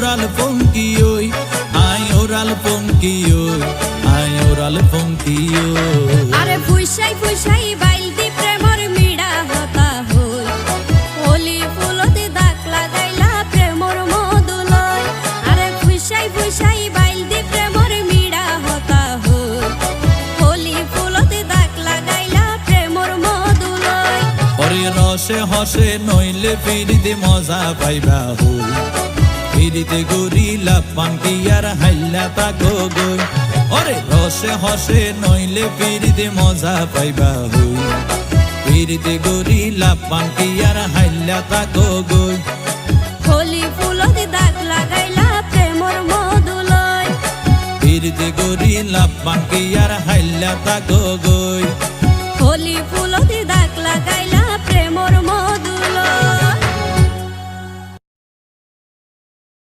oral পঙ্কি ওই I oral পঙ্কি ওই I oral পঙ্কি ওই আরে ফুইসাই ফুইসাই বাইলতি প্রেমর মিড়া হতা হই হোলি ফুলতে দাগ লাগাইলা প্রেমর মধুলয় আরে ফুইসাই ফুইসাই বাইলতি প্রেমর মিড়া হতা হই হোলি ফুলতে দাগ লাগাইলা প্রেমর মধুলয় ওরে রসে হসে নইলে ফিরিতে মজা পাইবা হই ফিরিতে গরিলা পানকি আর হাইলা তাকো গই ওরে রসে হসে নইলে ফিরিতে মজা পাইবা হই ফিরিতে গরিলা পানকি আর হাইলা তাকো গই হোলি ফুলতে দাগ লাগাইলা প্রেমর মধুলয় ফিরিতে গরিলা পানকি আর হাইলা তাকো গই